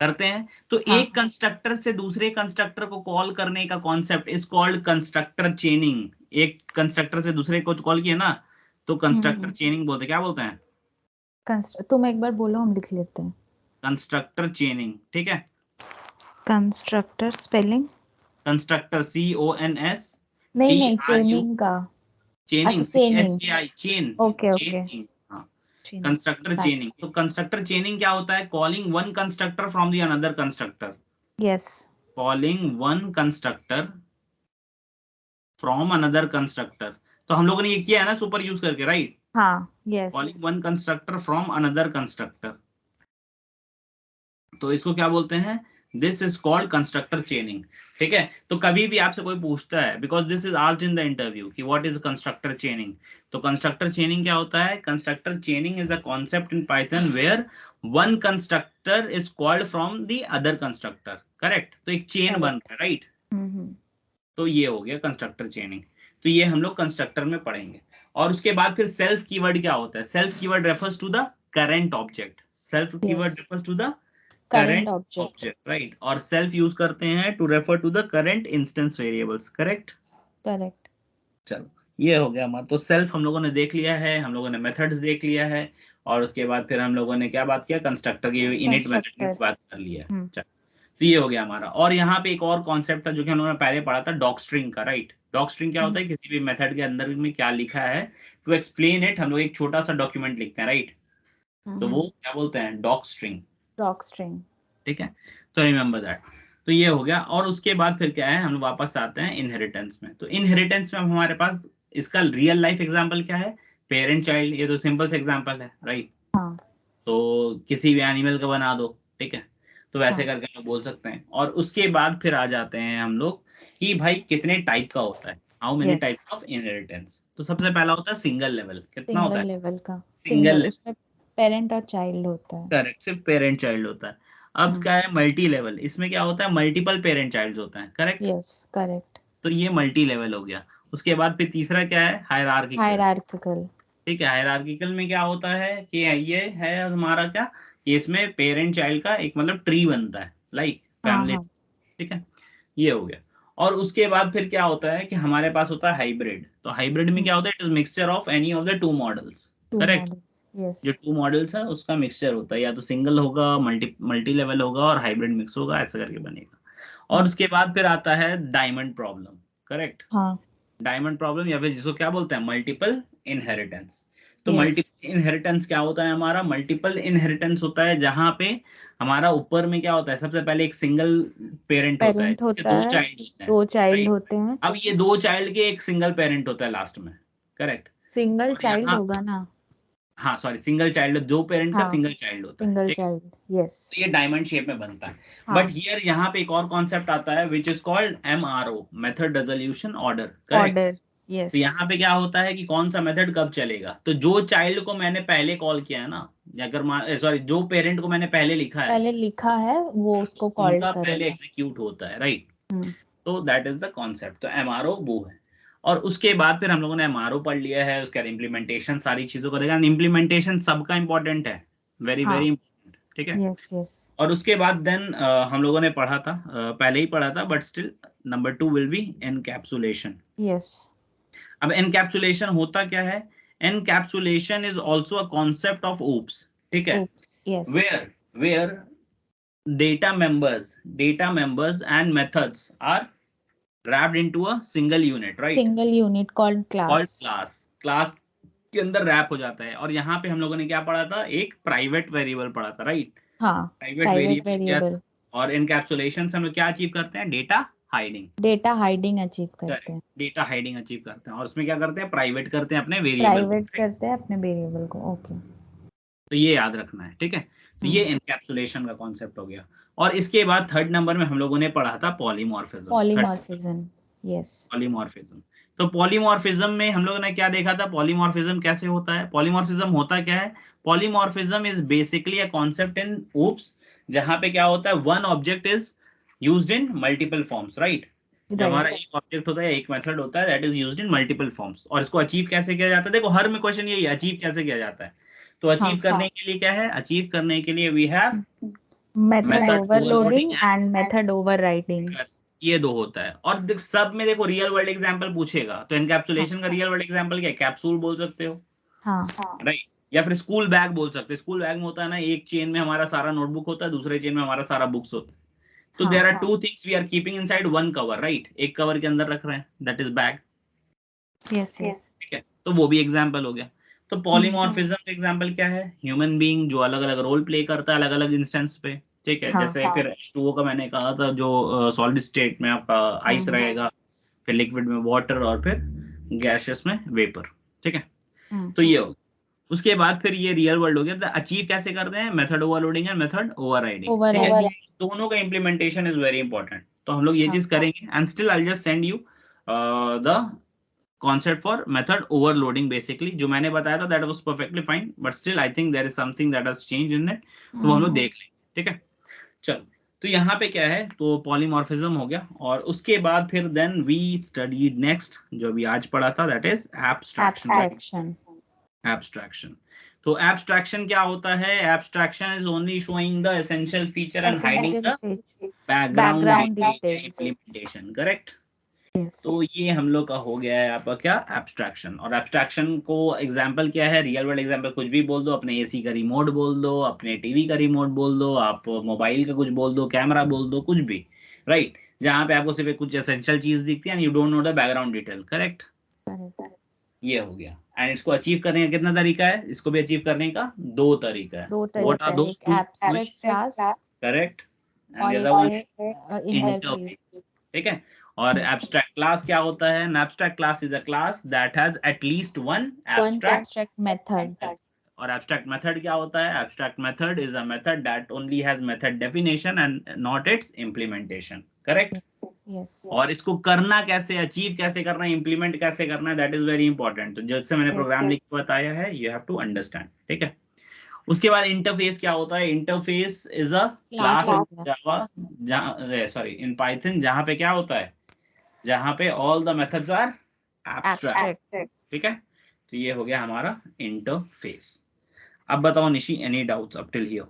करते हैं। तो हाँ। एक कंस्ट्रक्टर से दूसरे कंस्ट्रक्टर को कॉल करने का कॉन्सेप्ट इज कॉल्ड कंस्ट्रक्टर चेनिंग। एक कंस्ट्रक्टर से दूसरे को कॉल किया ना, तो कंस्ट्रक्टर चेनिंग बोलते हैं। क्या बोलते हैं? तुम एक बार बोलो, हम लिख लेते हैं। कंस्ट्रक्टर चेनिंग, ठीक है। Constructor spelling? कंस्ट्रक्टर CONS नहीं नहीं, TRU, चेनिंग का। अच्छा, चेनिंग चेनिंग। CHAI, chain, okay okay. चेनिंग, हाँ। चेनिंग। कंस्ट्रक्टर चेनिंग, तो कंस्ट्रक्टर चेनिंग क्या होता है? Calling one constructor from the another constructor, yes. Calling one constructor from another constructor. तो हम लोगों ने ये किया है ना सुपर यूज करके, राइट, हाँ, yes. Calling one constructor from another constructor. तो इसको क्या बोलते हैं? दिस इज कॉल्ड कंस्ट्रक्टर चेनिंग, ठीक है। तो कभी भी आपसे कोई पूछता है, because this is asked in the interview कि व्हाट इज कंस्ट्रक्टर चेनिंग, तो कंस्ट्रक्टर चेनिंग क्या होता है? Constructor chaining is a concept in Python where one constructor is called from the other constructor, correct. तो एक चेन बन करेक्ट। रहा है, राइट। हम्म। तो ये हो गया कंस्ट्रक्टर चेनिंग। तो ये हम लोग कंस्ट्रक्टर में पढ़ेंगे। और उसके बाद फिर सेल्फ कीवर्ड क्या होता है? Self keyword refers to the current object, self yes, keyword refers to the current current object. Object, right. और सेल्फ यूज करते हैं to refer to the current instance variables, correct. Correct. चलो, ये हो गया हमारा। तो सेल्फ हम लोगों ने देख लिया है, हम लोगों ने मेथड्स देख लिया है, और उसके बाद फिर हम लोगों ने क्या बात किया? कंस्ट्रक्टर की इनिट मेथड की कंस्ट्रक्टर। बात कर लिया है। हम्म। चलो, तो ये हो गया हमारा। और यहाँ पे एक और कॉन्सेप्ट था जो कि हम लोगों ने पहले पढ़ा था, डॉग स्ट्रिंग का, राइट। डॉग स्ट्रिंग क्या होता है? किसी भी मेथड के अंदर में क्या लिखा है, टू एक्सप्लेन इट हम लोग एक छोटा सा डॉक्यूमेंट लिखते हैं, राइट। तो वो क्या बोलते हैं? Dog string, dog string. ठीक है। तो रिमेंबर दैट। तो ये हो गया। और उसके बाद फिर क्या है, हम वापस आते हैं इनहेरिटेंस में। तो इनहेरिटेंस में हमारे पास इसका रियल लाइफ एग्जांपल क्या है? पेरेंट चाइल्ड, ये तो सिंपल से एग्जांपल है, राइट। हाँ। तो किसी भी एनिमल का बना दो, ठीक है। तो वैसे हाँ। करके हम लोग बोल सकते हैं। और उसके बाद फिर आ जाते हैं हम लोग कि भाई कितने टाइप का होता है, how many yes. Types of inheritance. तो सबसे पहला होता है सिंगल लेवल। कितना होता सिंगल है? लेवल का। सिंगल सिंगल, लेवल, उसमें पेरेंट और चाइल्ड होता है। करेक्ट, सिर्फ पेरेंट चाइल्ड होता है। अब क्या है? मल्टी लेवल, इसमें क्या होता है? मल्टीपल पेरेंट चाइल्ड होता है, करेक्ट। Yes, correct. तो ये मल्टी लेवल हो गया। उसके बाद फिर तीसरा क्या है? Hierarchical, hierarchical. ठीक है। हायरार्किकल में क्या होता है कि ये है हमारा क्या, कि इसमें पेरेंट चाइल्ड का एक मतलब ट्री बनता है, लाइक हाँ फैमिली, हाँ। ठीक है। ये हो गया। और उसके बाद फिर क्या होता है कि हमारे पास होता है हाइब्रिड। तो हाइब्रिड में क्या होता है? It is mixture of any of the two models, two correct. Models, yes. जो टू मॉडल्स है उसका मिक्सचर होता है, या तो सिंगल होगा, मल्टी मल्टी लेवल होगा, और हाइब्रिड मिक्स होगा, ऐसा करके बनेगा। और उसके बाद फिर आता है डायमंड प्रॉब्लम, करेक्ट। हाँ। डायमंड प्रॉब्लम, या फिर जिसको क्या बोलते हैं? Multiple inheritance. तो यस। मल्टीपल इनहेरिटेंस क्या होता है? हमारा मल्टीपल इनहेरिटेंस होता है जहां पे हमारा ऊपर में क्या होता है? सबसे पहले एक सिंगल पेरेंट होता है पेरेंट जिसके होता दो है, चाइल्ड होते हैं, दो चाइल्ड राइट। होते हैं। अब ये दो चाइल्ड के एक सिंगल पेरेंट होता है लास्ट में, करेक्ट। सिंगल और चाइल्ड यहाँ, होगा ना? हाँ सॉरी, सिंगल चाइल्ड, दो पेरेंट का हाँ, सिंगल चाइल्ड होता है, सिंगल ठीक है। Child, yes. तो ये डायमंड शेप में बनता है। बट हाँ। हियर यहाँ पे एक और कॉन्सेप्ट आता है which is called MRO, method resolution order, correct. Order, तो यस। यहाँ पे क्या होता है कि कौन सा मेथड कब चलेगा? तो जो चाइल्ड को मैंने पहले कॉल किया है ना, अगर सॉरी, जो पेरेंट को मैंने पहले लिखा है, पहले लिखा है वो तो उसको कॉल उनका पहले करेगा। एग्जीक्यूट होता है, राइट। हम्म। तो दैट इज द कॉन्सेप्ट। तो MRO वो है। और उसके बाद फिर हम लोगों ने MRO पढ़ लिया है, उसका इम्प्लीमेंटेशन सारी चीजों करेगा। इम्प्लीमेंटेशन सबका इंपॉर्टेंट है, वेरी हाँ। वेरी इंपॉर्टेंट, ठीक है। Yes yes. और उसके बाद देन हम लोगों ने पढ़ा था, पहले ही पढ़ा था, but still number 2 will be encapsulation. Yes. अब एनकैप्सुलेशन होता क्या है? Encapsulation is also a concept of OOPs, ठीक है। OOPs, yes. Where data members and methods are wrapped into a single unit, right, single unit called class. called class के अंदर rap हो जाता है। और यहाँ पे हम लोगों ने क्या पढ़ा था? एक प्राइवेट वेरिएबल पढ़ा था, राइट। हाँ, प्राइवेट प्राइवेट वेरिएबल क्या, वेरिएबल, और इनकैप्सुलेशन से हम लोग क्या अचीव करते हैं, data hiding. Data hiding achieve करते हैं, डेटा हाइडिंग अचीव करते हैं, और उसमें क्या करते हैं, प्राइवेट करते हैं अपने वेरिएबल को। प्राइवेट करते हैं अपने वेरिएबल को। ओके, तो ये याद रखना है, ठीक है। तो ये इनकैप्सुलेशन का कॉन्सेप्ट हो गया। और इसके बाद थर्ड नंबर में हम लोगों ने पढ़ा था पॉलीमॉर्फिज्म। Polymorphism, yes. पॉलीमॉर्फिज्म, तो पॉलीमॉर्फिज्म में हम लोगों ने क्या देखा था, पॉलीमॉर्फिज्म कैसे होता है, पॉलीमॉर्फिज्म होता क्या है। Polymorphism is basically a concept in OOPs, जहां पे क्या होता है, one object is used in multiple forms, right. जो हमारा राइट, एक ऑब्जेक्ट होता है, एक मेथड होता है, that is used in multiple forms, और इसको अचीव कैसे किया जाता है, देखो हर में क्वेश्चन यही है, अचीव कैसे किया जाता है। तो अचीव हाँ, करने के लिए क्या है, अचीव करने के लिए we have method method overloading overloading, and method overriding. ये दो होता है। और सब में देखो रियल वर्ल्ड एग्जांपल पूछेगा, तो हाँ, एनकैप्सुलेशन का रियल वर्ल्ड एग्जांपल क्या है, कैप्सूल बोल सकते हो, हाँ, राइट। या फिर स्कूल बैग बोल सकते हो। स्कूल बैग में होता है ना, एक चेन में हमारा सारा नोटबुक होता है, दूसरे चेन में हमारा सारा बुक्स होता है। तो हाँ, there are two things we are keeping inside one cover, right, एक कवर के अंदर रख रहे हैं, that is bag, yes, yes. ठीक है। तो वो भी एग्जांपल हो गया। तो पॉलीमॉर्फिज्म का एग्जांपल क्या है, ह्यूमन बीइंग जो अलग अलग रोल प्ले करता है अलग अलग इंस्टेंस पे, ठीक है। हाँ, जैसे फिर H2O का मैंने कहा था, जो सॉलिड स्टेट में आपका आइस रहेगा, फिर लिक्विड में वाटर, और फिर गैसेस में वेपर, ठीक है। तो ये हो, उसके बाद फिर ये रियल वर्ल्ड हो गया। तो अचीव कैसे करते हैं, method overloading and method overriding, ठीक है। ओवरराइडिंग, दोनों का इंप्लीमेंटेशन इज वेरी इंपॉर्टेंट, तो हम लोग ये हाँ, चीज करेंगे। And still I just send you the concept for method overloading, basically जो मैंने बताया था that was perfectly fine, but still I think there is something that has changed in it, तो हम लोग देख लेंगे, ठीक है। चलो, तो यहाँ पे क्या है, तो पॉलीमॉर्फिज्म हो गया, और उसके बाद फिर देन वी स्टडीड नेक्स्ट जो भी आज पढ़ा था, that is abstraction. Abstraction, abstraction, तो एब्स्ट्रैक्शन क्या होता है, abstraction is only showing the essential feature and hiding essential the feature, background background detail details, implementation, correct. Yes. तो ये हम लोग का हो गया है आपका क्या, एब्स्ट्रैक्शन। और एब्स्ट्रैक्शन को एग्जांपल क्या है, रियल वर्ल्ड एग्जांपल कुछ भी बोल दो, अपने एसी का रिमोट बोल दो, अपने टीवी का रिमोट बोल दो, आप मोबाइल का कुछ बोल दो, कैमरा बोल दो, कुछ भी, राइट। जहां पे आपको सिर्फ कुछ एसेंशियल चीज दिखती है and you don't know the background detail, correct. ये हो गया। एंड इसको अचीव करने का कितना तरीका है, इसको भी अचीव करने का दो तरीका है। दो व्हाट तरीका आर है, दोस एक two, abstract class correct, and और द अदर एक वन है इज इंटरफेस। ठीक है। और एब्स्ट्रैक्ट क्लास क्या होता है, an abstract class is a class that has at least one one abstract. Abstract method, और एब्स्ट्रैक्ट मेथड क्या होता है, abstract method is a method that only has method definition and not its implementation, correct. Yes, और इसको करना कैसे, achieve कैसे करना है, इंप्लीमेंट कैसे करना है, दैट इज वेरी इंपॉर्टेंट। तो जैसे मैंने प्रोग्राम लिख के बताया है, यू हैव टू अंडरस्टैंड, ठीक है। उसके बाद इंटरफेस क्या होता है, interface is a class class in हो गया, जावा, जहां सॉरी इन पाइथन, जहां पे क्या होता है, जहां पे all the methods are abstract, abstract. ठीक है। तो ये हो गया हमारा इंटरफेस। अब बताओ Nishi, any doubts up till here?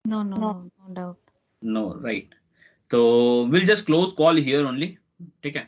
No, no, no, no doubt. No, right. तो will just close call here only, ठीक है।